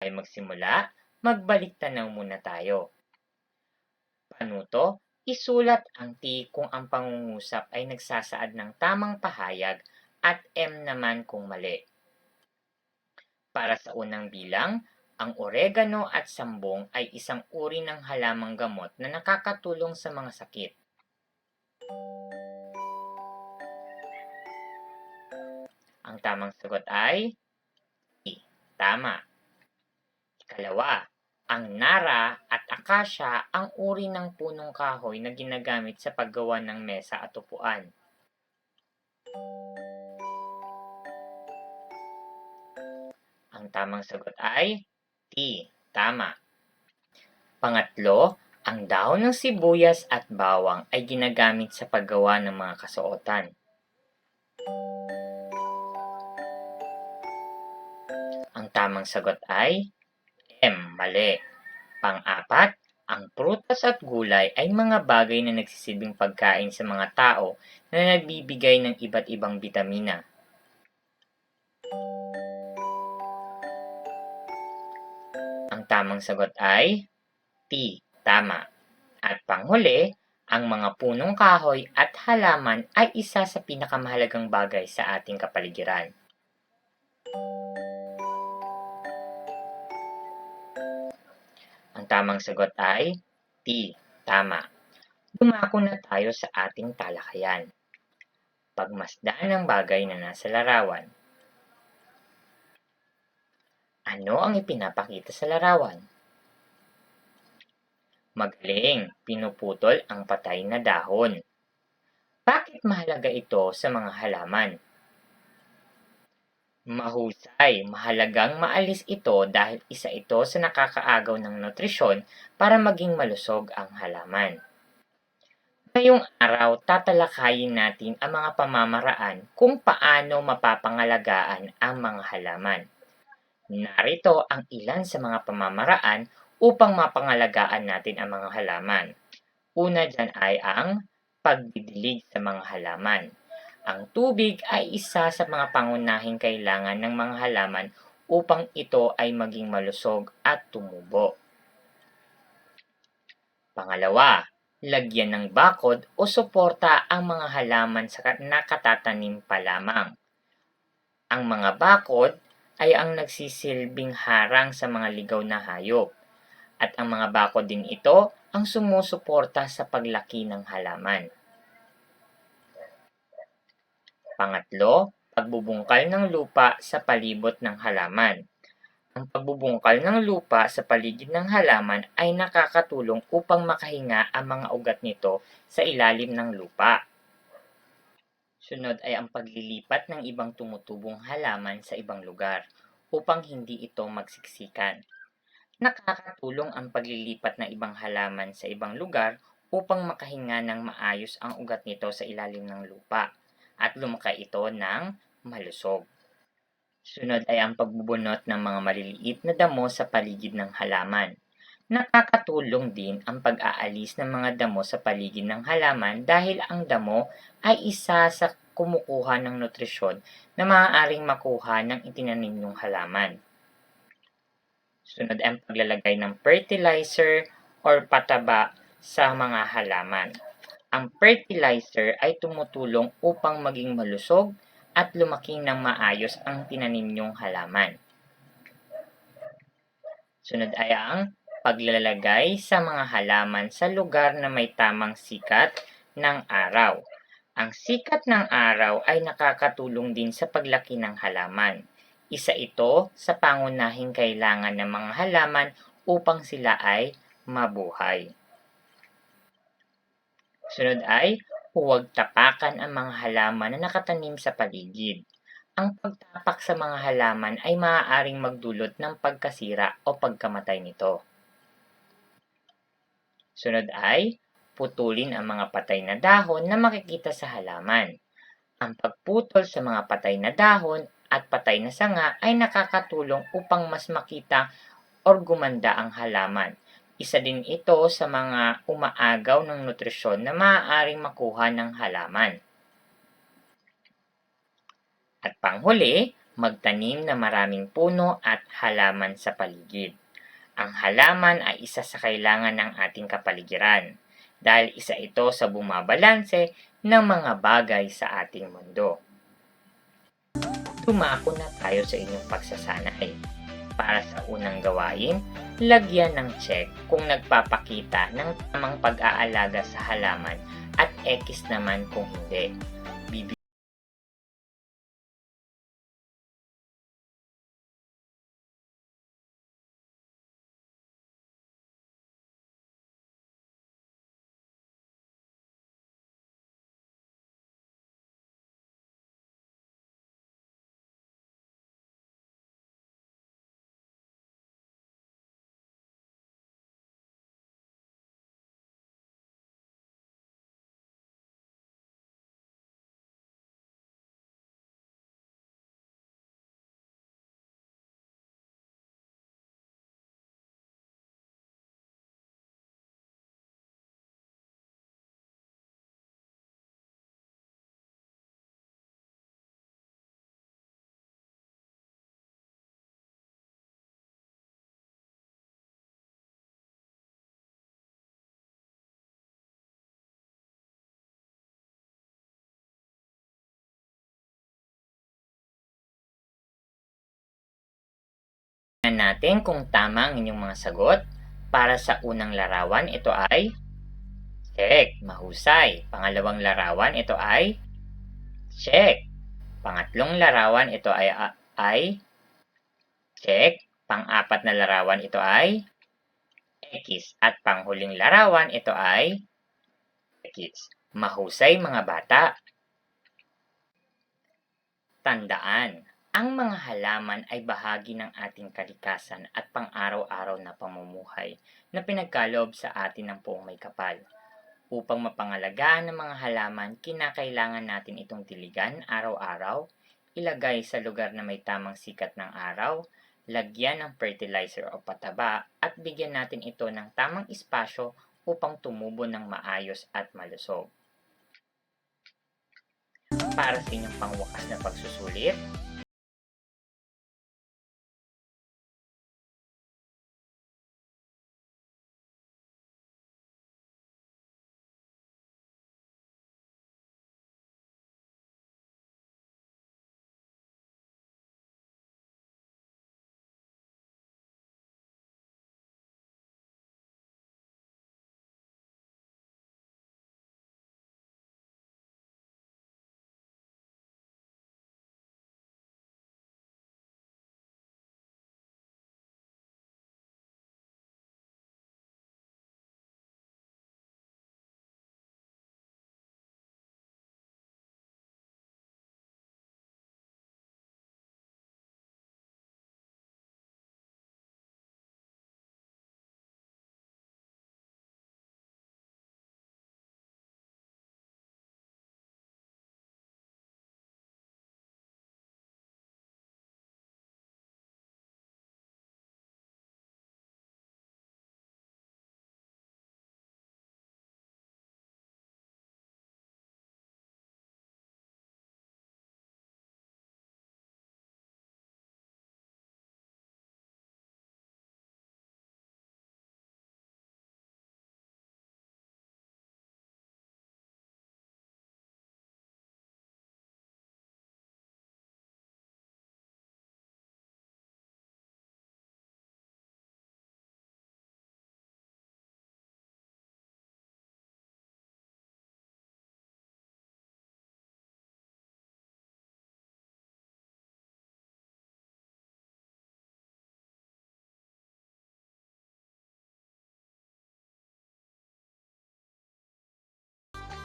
Ay magsimula, magbalik tanaw muna tayo. Panuto, isulat ang T kung ang pangungusap ay nagsasaad ng tamang pahayag at M naman kung mali. Para sa unang bilang, ang oregano at sambong ay isang uri ng halamang gamot na nakakatulong sa mga sakit. Ang tamang sagot ay E. Tama. Ikalawa, ang nara at akasya ang uri ng punong kahoy na ginagamit sa paggawa ng mesa at upuan. Ang tamang sagot ay T. Tama. Pangatlo, ang dahon ng sibuyas at bawang ay ginagamit sa paggawa ng mga kasuotan. Ang tamang sagot ay M. Mali. Pang-apat, ang prutas at gulay ay mga bagay na nagsisilbing pagkain sa mga tao na nagbibigay ng iba't ibang bitamina. Ang tamang sagot ay T. Tama. At panghuli, ang mga punong kahoy at halaman ay isa sa pinakamahalagang bagay sa ating kapaligiran. Ang tamang sagot ay T. Tama. Dumako na tayo sa ating talakayan. Pagmasdan ng bagay na nasa larawan. Ano ang ipinapakita sa larawan? Magaling, pinuputol ang patay na dahon. Bakit mahalaga ito sa mga halaman? Mahusay, mahalagang maalis ito dahil isa ito sa nakakaagaw ng nutrisyon para maging malusog ang halaman. Ngayong araw, tatalakayin natin ang mga pamamaraan kung paano mapapangalagaan ang mga halaman. Narito ang ilan sa mga pamamaraan upang mapangalagaan natin ang mga halaman. Una dyan ay ang pagdidilig sa mga halaman. Ang tubig ay isa sa mga pangunahing kailangan ng mga halaman upang ito ay maging malusog at tumubo. Pangalawa, lagyan ng bakod o suporta ang mga halaman sa nakatatanim pa lamang. Ang mga bakod ay ang nagsisilbing harang sa mga ligaw na hayop, at ang mga bakod din ito ang sumusuporta sa paglaki ng halaman. Pangatlo, pagbubungkal ng lupa sa palibot ng halaman. Ang pagbubungkal ng lupa sa paligid ng halaman ay nakakatulong upang makahinga ang mga ugat nito sa ilalim ng lupa. Sunod ay ang paglilipat ng ibang tumutubong halaman sa ibang lugar upang hindi ito magsiksikan. Nakakatulong ang paglilipat ng ibang halaman sa ibang lugar upang makahinga ng maayos ang ugat nito sa ilalim ng lupa at lumaki ito ng malusog. Sunod ay ang pagbubunot ng mga maliliit na damo sa paligid ng halaman. Nakakatulong din ang pag-aalis ng mga damo sa paligid ng halaman dahil ang damo ay isa sa kumukuha ng nutrisyon na maaaring makuha ng itinanim yung halaman. Sunod ay ang paglalagay ng fertilizer or pataba sa mga halaman. Ang fertilizer ay tumutulong upang maging malusog at lumaki ng maayos ang tinanim niyong halaman. Sunod ay ang paglalagay sa mga halaman sa lugar na may tamang sikat ng araw. Ang sikat ng araw ay nakakatulong din sa paglaki ng halaman. Isa ito sa pangunahing kailangan ng mga halaman upang sila ay mabuhay. Sunod ay huwag tapakan ang mga halaman na nakatanim sa paligid. Ang pagtapak sa mga halaman ay maaaring magdulot ng pagkasira o pagkamatay nito. Sunod ay putulin ang mga patay na dahon na makikita sa halaman. Ang pagputol sa mga patay na dahon at patay na sanga ay nakakatulong upang mas makita or gumanda ang halaman. Isa din ito sa mga umaagaw ng nutrisyon na maaaring makuha ng halaman. At panghuli, Magtanim na maraming puno at halaman sa paligid. Ang halaman ay isa sa kailangan ng ating kapaligiran dahil isa ito sa bumabalanse ng mga bagay sa ating mundo. Dumako na tayo sa inyong pagsasanay. Para sa unang gawain, lagyan ng check kung nagpapakita ng tamang pag-aalaga sa halaman at X naman kung hindi. Tingnan natin kung tama ang inyong mga sagot. Para sa unang larawan, ito ay check, mahusay. Pangalawang larawan, ito ay check. Pangatlong larawan, ito ay check. Pang-apat na larawan, ito ay X. At panghuling larawan, ito ay X. Mahusay mga bata. Tandaan, ang mga halaman ay bahagi ng ating kalikasan at pang-araw-araw na pamumuhay na pinagkaloob sa atin ng Poong May Kapal. Upang mapangalagaan ang mga halaman, kinakailangan natin itong diligan araw-araw, ilagay sa lugar na may tamang sikat ng araw, lagyan ng fertilizer o pataba at bigyan natin ito ng tamang espasyo upang tumubo ng maayos at malusog. Para sa inyong pangwakas na pagsusulit,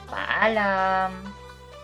paalam!